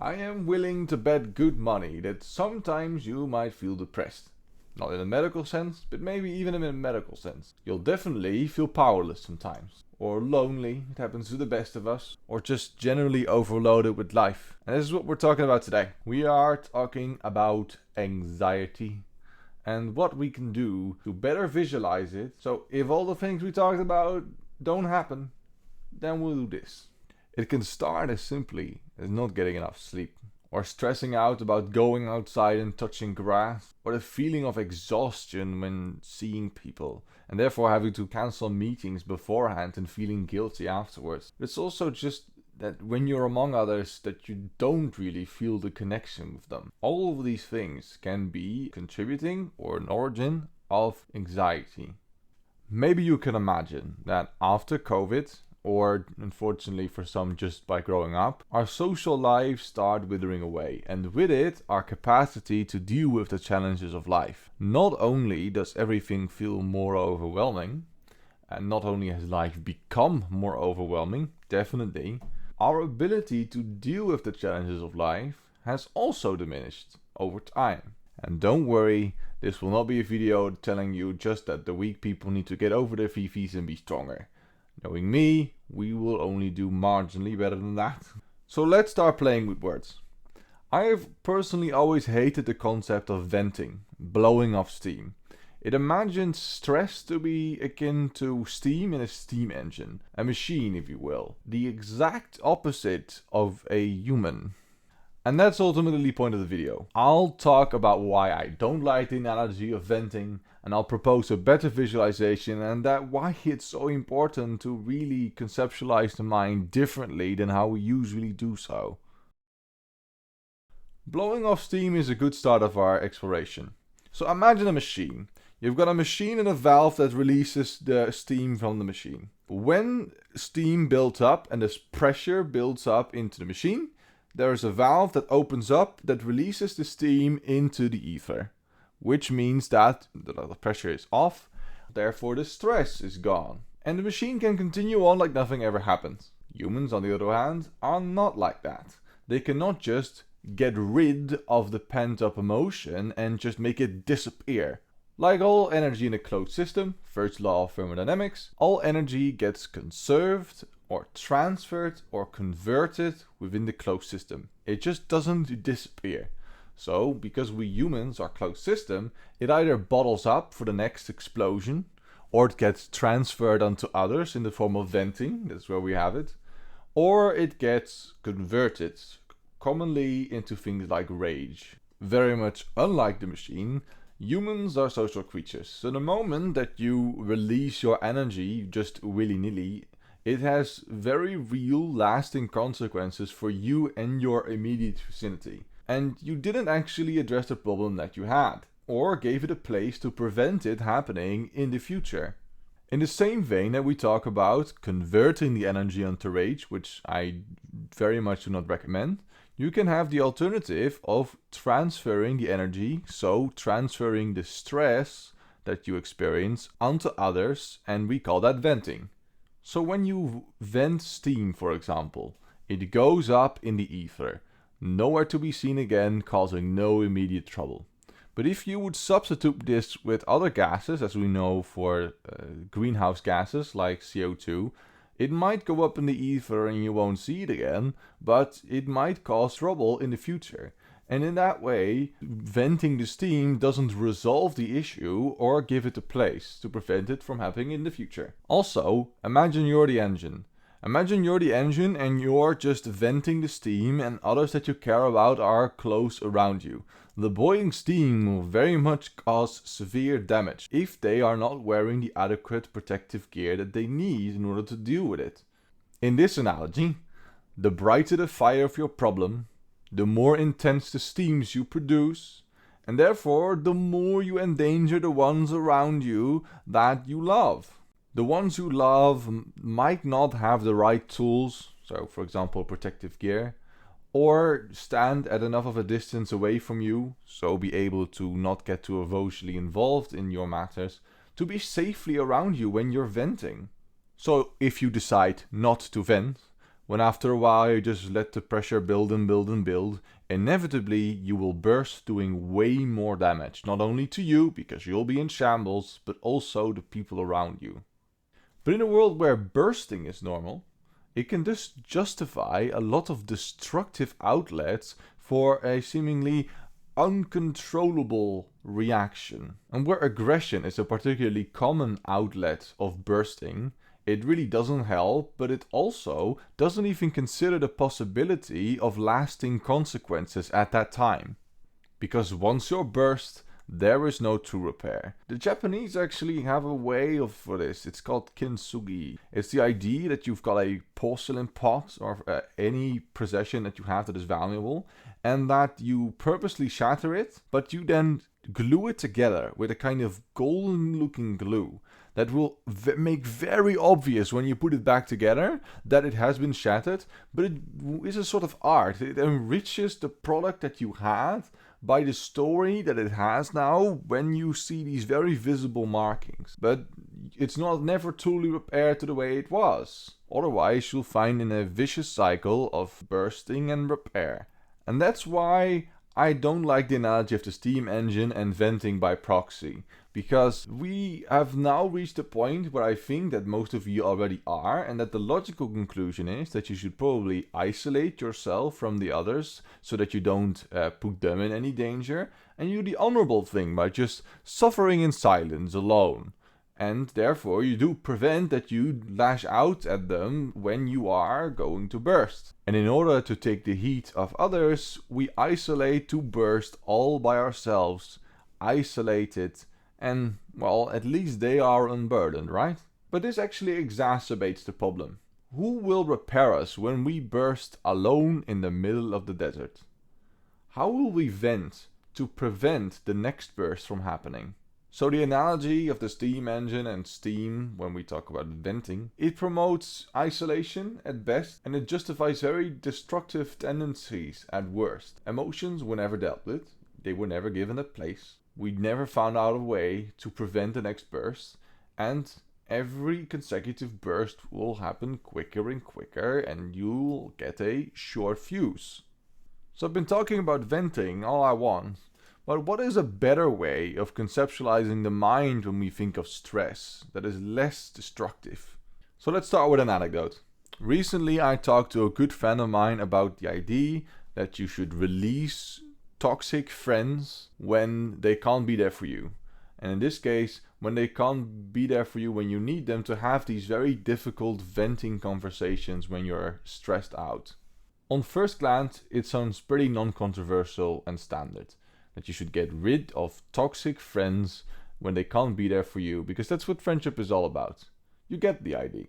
I am willing to bet good money that sometimes you might feel depressed. Not in a medical sense, but maybe even in a medical sense. You'll definitely feel powerless sometimes. Or lonely, it happens to the best of us. Or just generally overloaded with life. And this is what we're talking about today. We are talking about anxiety and what we can do to better visualize it. So if all the things we talked about don't happen, then we'll do this. It can start as simply as not getting enough sleep, or stressing out about going outside and touching grass, or the feeling of exhaustion when seeing people, and therefore having to cancel meetings beforehand and feeling guilty afterwards. It's also just that when you're among others that you don't really feel the connection with them. All of these things can be contributing or an origin of anxiety. Maybe you can imagine that after COVID, or unfortunately for some just by growing up, our social lives start withering away, and with it our capacity to deal with the challenges of life. Not only does everything feel more overwhelming, and not only has life become more overwhelming, definitely, our ability to deal with the challenges of life has also diminished over time. And don't worry, this will not be a video telling you just that the weak people need to get over their fifis and be stronger. Knowing me, we will only do marginally better than that. So let's start playing with words. I have personally always hated the concept of venting, blowing off steam. It imagines stress to be akin to steam in a steam engine, a machine if you will, the exact opposite of a human. And that's ultimately the point of the video. I'll talk about why I don't like the analogy of venting, and I'll propose a better visualization, and that why it's so important to really conceptualize the mind differently than how we usually do so. Blowing off steam is a good start of our exploration. So imagine a machine. You've got a machine and a valve that releases the steam from the machine. When steam builds up and this pressure builds up into the machine, there is a valve that opens up that releases the steam into the ether, which means that the pressure is off, therefore the stress is gone, and the machine can continue on like nothing ever happened. Humans, on the other hand, are not like that. They cannot just get rid of the pent-up emotion and just make it disappear. Like all energy in a closed system, first law of thermodynamics, all energy gets conserved or transferred or converted within the closed system. It just doesn't disappear. So, because we humans are closed system, it either bottles up for the next explosion, or it gets transferred onto others in the form of venting, that's where we have it, or it gets converted, commonly into things like rage. Very much unlike the machine, humans are social creatures. So the moment that you release your energy just willy-nilly, it has very real lasting consequences for you and your immediate vicinity. And you didn't actually address the problem that you had, or gave it a place to prevent it happening in the future. In the same vein that we talk about converting the energy onto rage, which I very much do not recommend, you can have the alternative of transferring the energy, so transferring the stress that you experience onto others, and we call that venting. So when you vent steam, for example, it goes up in the ether, nowhere to be seen again, causing no immediate trouble. But if you would substitute this with other gases, as we know for greenhouse gases like CO2, it might go up in the ether and you won't see it again, but it might cause trouble in the future. And in that way, venting the steam doesn't resolve the issue or give it a place to prevent it from happening in the future. Also, imagine you're the engine. Imagine you're the engine and you're just venting the steam and others that you care about are close around you. The boiling steam will very much cause severe damage if they are not wearing the adequate protective gear that they need in order to deal with it. In this analogy, the brighter the fire of your problem, the more intense the steams you produce, and therefore the more you endanger the ones around you that you love. The ones you love might not have the right tools, so for example protective gear, or stand at enough of a distance away from you, so be able to not get too emotionally involved in your matters, to be safely around you when you're venting. So if you decide not to vent, when after a while you just let the pressure build and build and build, inevitably you will burst, doing way more damage, not only to you, because you'll be in shambles, but also the people around you. But in a world where bursting is normal, it can just justify a lot of destructive outlets for a seemingly uncontrollable reaction. And where aggression is a particularly common outlet of bursting, it really doesn't help, but it also doesn't even consider the possibility of lasting consequences at that time. Because once you're burst, there is no true repair. The Japanese actually have a way for this. It's called kintsugi. It's the idea that you've got a porcelain pot or any possession that you have that is valuable, and that you purposely shatter it, but you then glue it together with a kind of golden looking glue that will make very obvious when you put it back together that it has been shattered, but it is a sort of art. It enriches the product that you had by the story that it has now when you see these very visible markings. But it's never truly repaired to the way it was. Otherwise you'll find in a vicious cycle of bursting and repair. And that's why I don't like the analogy of the steam engine and venting by proxy, because we have now reached a point where I think that most of you already are, and that the logical conclusion is that you should probably isolate yourself from the others so that you don't put them in any danger, and you do the honorable thing by just suffering in silence alone. And therefore you do prevent that you lash out at them when you are going to burst. And in order to take the heat of others, we isolate to burst all by ourselves, isolated, and well, at least they are unburdened, right? But this actually exacerbates the problem. Who will repair us when we burst alone in the middle of the desert? How will we vent to prevent the next burst from happening? So the analogy of the steam engine and steam, when we talk about venting, it promotes isolation at best, and it justifies very destructive tendencies at worst. Emotions were never dealt with, they were never given a place, we never found out a way to prevent the next burst, and every consecutive burst will happen quicker and quicker, and you'll get a short fuse. So I've been talking about venting all I want. But what is a better way of conceptualizing the mind when we think of stress that is less destructive? So let's start with an anecdote. Recently I talked to a good friend of mine about the idea that you should release toxic friends when they can't be there for you. And in this case, when they can't be there for you when you need them to have these very difficult venting conversations when you're stressed out. On first glance, it sounds pretty non-controversial and standard. That you should get rid of toxic friends when they can't be there for you, because that's what friendship is all about. You get the idea.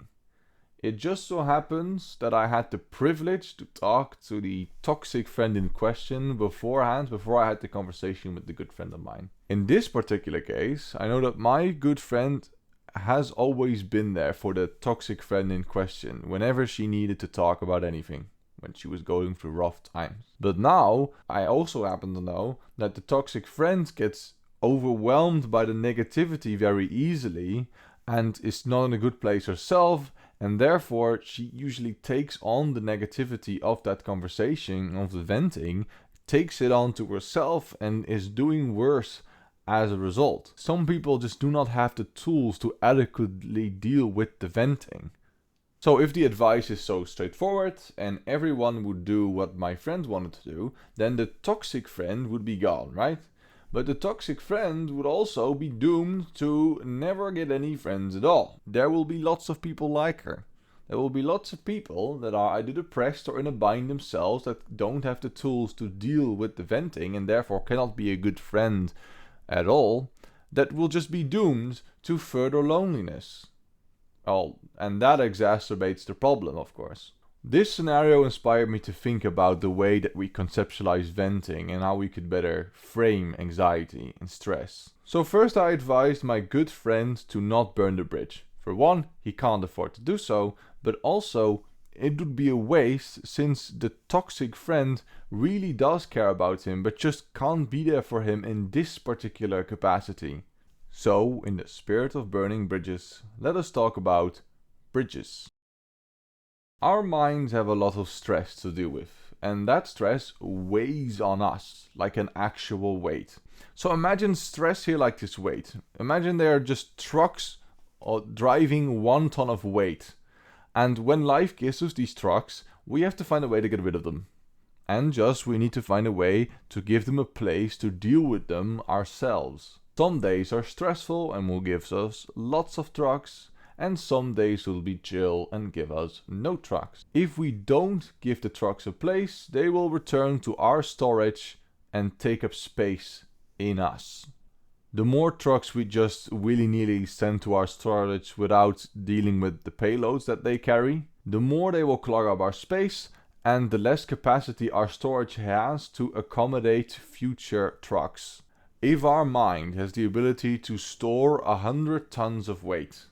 It just so happens that I had the privilege to talk to the toxic friend in question beforehand, before I had the conversation with the good friend of mine. In this particular case, I know that my good friend has always been there for the toxic friend in question whenever she needed to talk about anything, when she was going through rough times. But now, I also happen to know that the toxic friend gets overwhelmed by the negativity very easily and is not in a good place herself, and therefore she usually takes on the negativity of that conversation, of the venting, takes it on to herself and is doing worse as a result. Some people just do not have the tools to adequately deal with the venting. So if the advice is so straightforward and everyone would do what my friend wanted to do, then the toxic friend would be gone, right? But the toxic friend would also be doomed to never get any friends at all. There will be lots of people like her. There will be lots of people that are either depressed or in a bind themselves, that don't have the tools to deal with the venting and therefore cannot be a good friend at all, that will just be doomed to further loneliness. Oh, and that exacerbates the problem, of course. This scenario inspired me to think about the way that we conceptualize venting and how we could better frame anxiety and stress. So first I advised my good friend to not burn the bridge. For one, he can't afford to do so, but also it would be a waste since the toxic friend really does care about him but just can't be there for him in this particular capacity. So, in the spirit of burning bridges, let us talk about bridges. Our minds have a lot of stress to deal with, and that stress weighs on us like an actual weight. So imagine stress here like this weight. Imagine they are just trucks driving 1 ton of weight. And when life gives us these trucks, we have to find a way to get rid of them. And we need to find a way to give them a place to deal with them ourselves. Some days are stressful and will give us lots of trucks, and some days will be chill and give us no trucks. If we don't give the trucks a place, they will return to our storage and take up space in us. The more trucks we just willy-nilly send to our storage without dealing with the payloads that they carry, the more they will clog up our space, and the less capacity our storage has to accommodate future trucks. If our mind has the ability to store 100 tons of weight,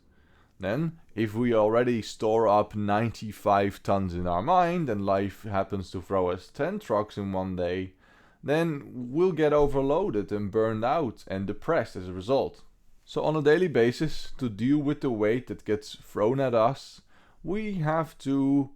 then if we already store up 95 tons in our mind and life happens to throw us 10 trucks in one day, then we'll get overloaded and burned out and depressed as a result. So on a daily basis, to deal with the weight that gets thrown at us, we have to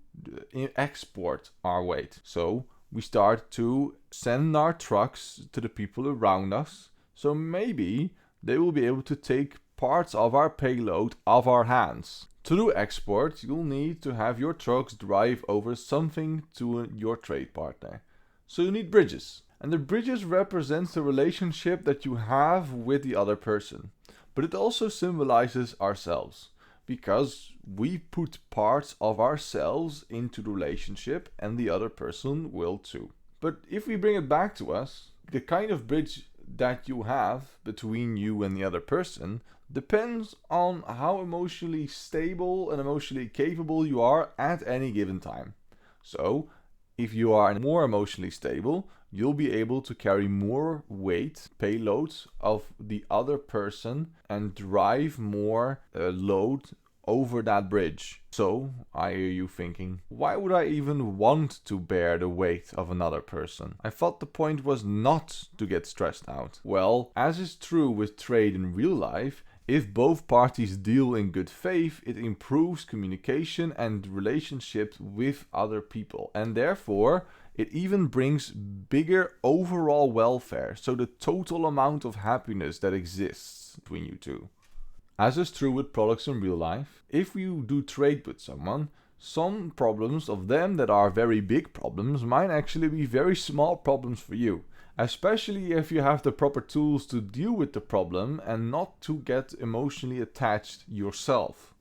export our weight. So we start to send our trucks to the people around us, so maybe they will be able to take parts of our payload off our hands. To do export, you'll need to have your trucks drive over something to your trade partner. So you need bridges. And the bridges represents the relationship that you have with the other person. But it also symbolizes ourselves, because we put parts of ourselves into the relationship and the other person will too. But if we bring it back to us, the kind of bridge that you have between you and the other person depends on how emotionally stable and emotionally capable you are at any given time. So, if you are more emotionally stable, you'll be able to carry more weight, payloads of the other person and drive more load over that bridge. So, I hear you thinking, why would I even want to bear the weight of another person? I thought the point was not to get stressed out. Well, as is true with trade in real life, if both parties deal in good faith, it improves communication and relationships with other people. And therefore, it even brings bigger overall welfare, so the total amount of happiness that exists between you two. As is true with products in real life, if you do trade with someone, some problems of them that are very big problems might actually be very small problems for you. Especially if you have the proper tools to deal with the problem and not to get emotionally attached yourself.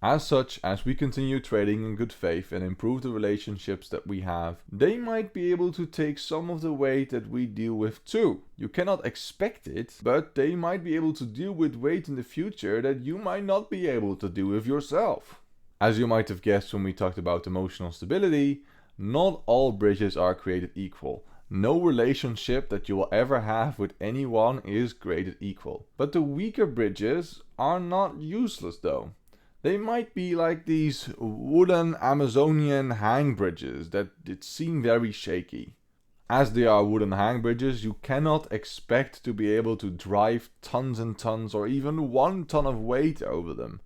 As such, as we continue trading in good faith and improve the relationships that we have, they might be able to take some of the weight that we deal with too. You cannot expect it, but they might be able to deal with weight in the future that you might not be able to deal with yourself. As you might have guessed when we talked about emotional stability, not all bridges are created equal. No relationship that you will ever have with anyone is created equal. But the weaker bridges are not useless though. They might be like these wooden Amazonian hang bridges that seem very shaky. As they are wooden hang bridges, you cannot expect to be able to drive tons and tons or even 1 ton of weight over them.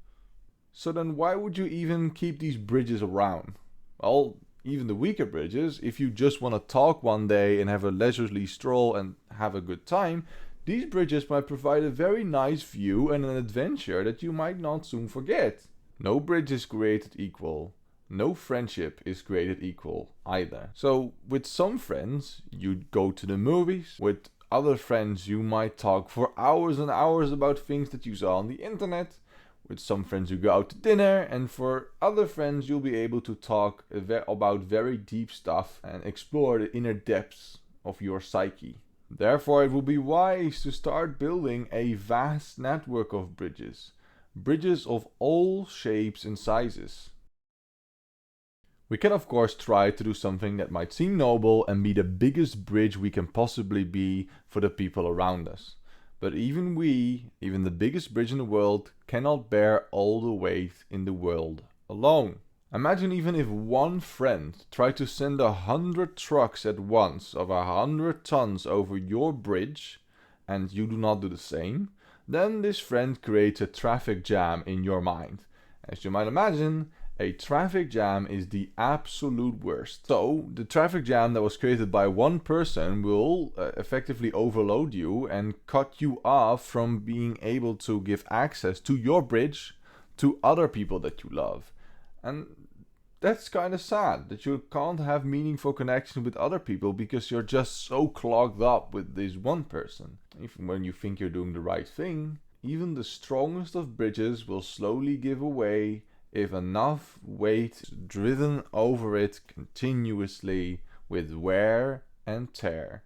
So then why would you even keep these bridges around? Well, even the weaker bridges, if you just want to talk one day and have a leisurely stroll and have a good time, these bridges might provide a very nice view and an adventure that you might not soon forget. No bridge is created equal. No friendship is created equal either. So with some friends, you'd go to the movies. With other friends, you might talk for hours and hours about things that you saw on the internet. With some friends you go out to dinner, and for other friends you'll be able to talk about very deep stuff and explore the inner depths of your psyche. Therefore, it would be wise to start building a vast network of bridges. Bridges of all shapes and sizes. We can of course try to do something that might seem noble and be the biggest bridge we can possibly be for the people around us. But even the biggest bridge in the world, cannot bear all the weight in the world alone. Imagine even if one friend tried to send 100 trucks at once of 100 tons over your bridge, and you do not do the same, then this friend creates a traffic jam in your mind. As you might imagine, A traffic jam is the absolute worst. So, the traffic jam that was created by one person will effectively overload you and cut you off from being able to give access to your bridge to other people that you love. And that's kind of sad that you can't have meaningful connection with other people because you're just so clogged up with this one person. Even when you think you're doing the right thing, even the strongest of bridges will slowly give away if enough weight is driven over it continuously with wear and tear.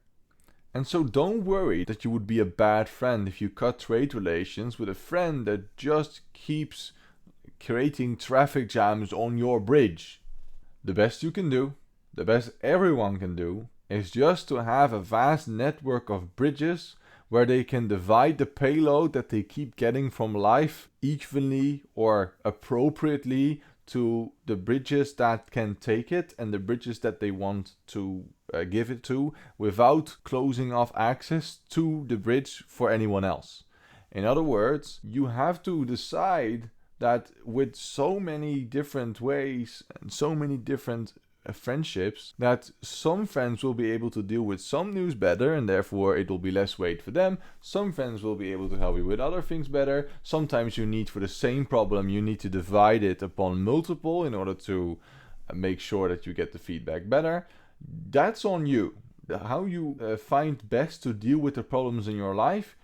And so don't worry that you would be a bad friend if you cut trade relations with a friend that just keeps creating traffic jams on your bridge. The best you can do, the best everyone can do, is just to have a vast network of bridges where they can divide the payload that they keep getting from life evenly or appropriately to the bridges that can take it and the bridges that they want to give it to without closing off access to the bridge for anyone else. In other words, you have to decide that with so many different ways and so many different friendships, that some friends will be able to deal with some news better and therefore it will be less weight for them. Some friends will be able to help you with other things better. Sometimes you need, for the same problem, you need to divide it upon multiple in order to make sure that you get the feedback better. That's on you. How you find best to deal with the problems in your life,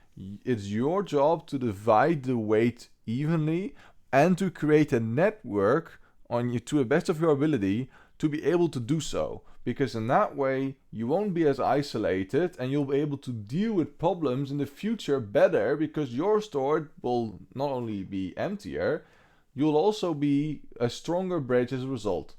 it's your job to divide the weight evenly and to create a network on you to the best of your ability to be able to do so, because in that way you won't be as isolated and you'll be able to deal with problems in the future better, because your storage will not only be emptier, you'll also be a stronger bridge as a result.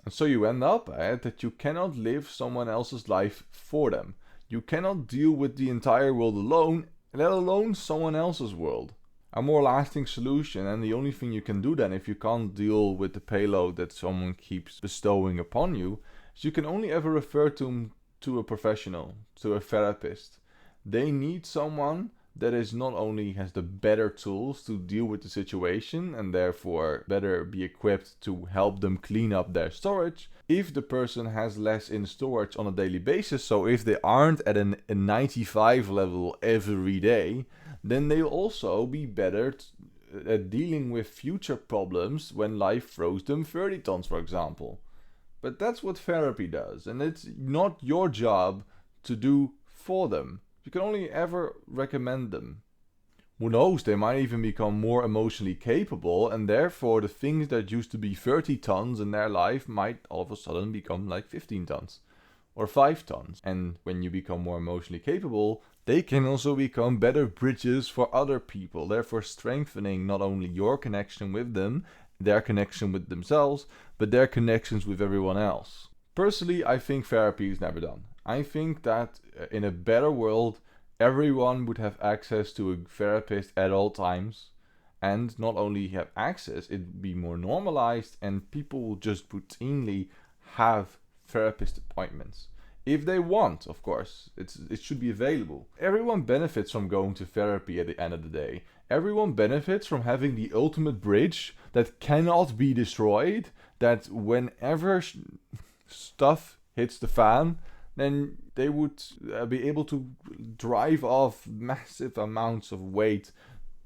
And so you end up that you cannot live someone else's life for them. You cannot deal with the entire world alone, let alone someone else's world. A more lasting solution, and the only thing you can do then if you can't deal with the payload that someone keeps bestowing upon you, is you can only ever refer to a professional, to a therapist. They need someone that is not only has the better tools to deal with the situation and therefore better be equipped to help them clean up their storage, if the person has less in storage on a daily basis, so if they aren't at a 95 level every day, then they'll also be better at dealing with future problems when life throws them 30 tons, for example. But that's what therapy does, and it's not your job to do for them. You can only ever recommend them. Who knows, they might even become more emotionally capable, and therefore the things that used to be 30 tons in their life might all of a sudden become like 15 tons or 5 tons. And when you become more emotionally capable, they can also become better bridges for other people, therefore strengthening not only your connection with them, their connection with themselves, but their connections with everyone else. Personally, I think therapy is never done. I think that in a better world, everyone would have access to a therapist at all times, and not only have access, it'd be more normalized, and people will just routinely have therapist appointments. If they want, of course, it should be available. Everyone benefits from going to therapy at the end of the day. Everyone benefits from having the ultimate bridge that cannot be destroyed, that whenever stuff hits the fan, then they would be able to drive off massive amounts of weight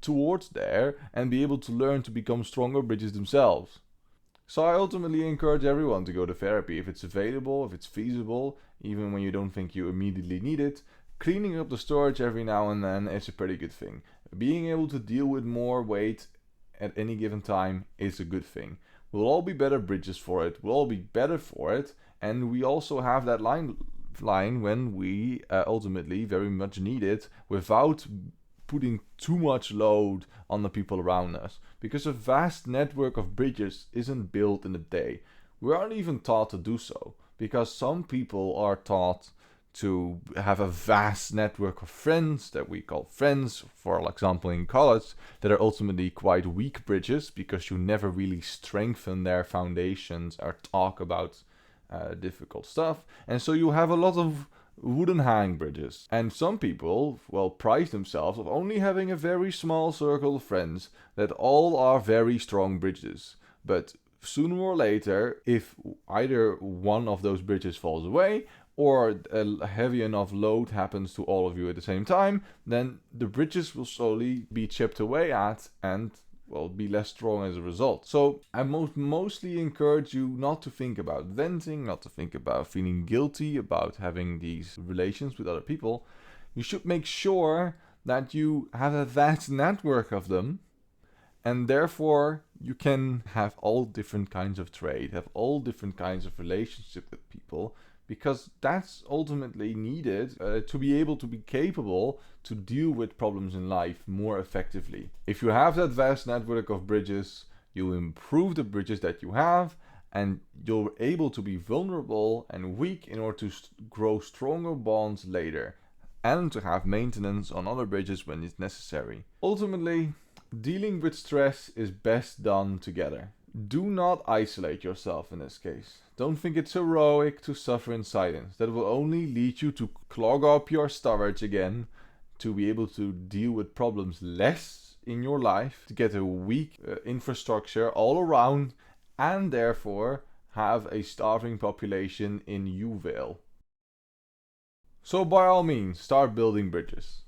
towards there and be able to learn to become stronger bridges themselves. So I ultimately encourage everyone to go to therapy if it's available, if it's feasible, even when you don't think you immediately need it. Cleaning up the storage every now and then is a pretty good thing. Being able to deal with more weight at any given time is a good thing. We'll all be better bridges for it, we'll all be better for it, and we also have that line when we ultimately very much need it without putting too much load on the people around us, because a vast network of bridges isn't built in a day. We aren't even taught to do so, because some people are taught to have a vast network of friends that we call friends, for example in college, that are ultimately quite weak bridges because you never really strengthen their foundations or talk about difficult stuff, and so you have a lot of wooden hang bridges. And some people, pride themselves of only having a very small circle of friends that all are very strong bridges. But sooner or later, if either one of those bridges falls away or a heavy enough load happens to all of you at the same time, then the bridges will slowly be chipped away at and will be less strong as a result. So I mostly encourage you not to think about venting, not to think about feeling guilty about having these relations with other people. You should make sure that you have a vast network of them, and therefore you can have all different kinds of trade, have all different kinds of relationship with people, because that's ultimately needed to be able to be capable to deal with problems in life more effectively. If you have that vast network of bridges, you improve the bridges that you have, and you're able to be vulnerable and weak in order to grow stronger bonds later, and to have maintenance on other bridges when it's necessary. Ultimately, dealing with stress is best done together. Do not isolate yourself in this case. Don't think it's heroic to suffer in silence. That will only lead you to clog up your storage again, to be able to deal with problems less in your life, to get a weak infrastructure all around, and therefore have a starving population in UVale. So by all means, start building bridges.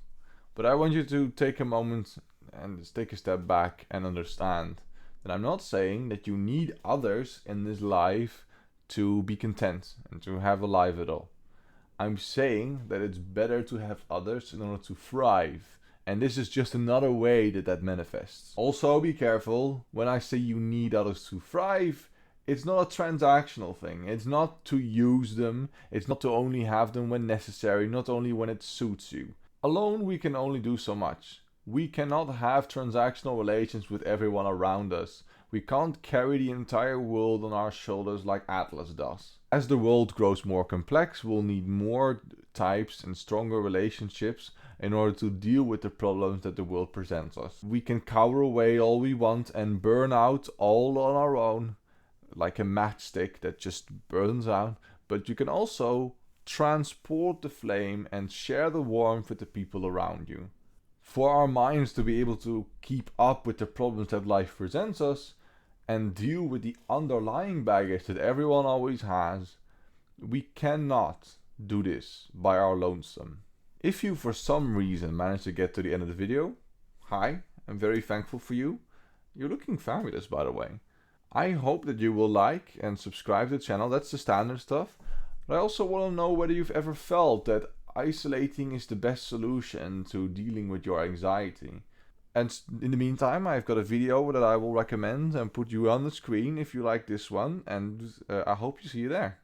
But I want you to take a moment and just take a step back and understand that I'm not saying that you need others in this life to be content and to have a life at all. I'm saying that it's better to have others in order to thrive. And this is just another way that that manifests. Also be careful, when I say you need others to thrive, it's not a transactional thing. It's not to use them. It's not to only have them when necessary, not only when it suits you. Alone we can only do so much. We cannot have transactional relations with everyone around us. We can't carry the entire world on our shoulders like Atlas does. As the world grows more complex, we'll need more types and stronger relationships in order to deal with the problems that the world presents us. We can cower away all we want and burn out all on our own, like a matchstick that just burns out, but you can also transport the flame and share the warmth with the people around you. For our minds to be able to keep up with the problems that life presents us and deal with the underlying baggage that everyone always has, we cannot do this by our lonesome. If you for some reason managed to get to the end of the video, hi, I'm very thankful for you. You're looking fabulous, by the way. I hope that you will like and subscribe to the channel. That's the standard stuff. But I also want to know whether you've ever felt that isolating is the best solution to dealing with your anxiety. And in the meantime, I've got a video that I will recommend and put you on the screen if you like this one, and I hope you see you there.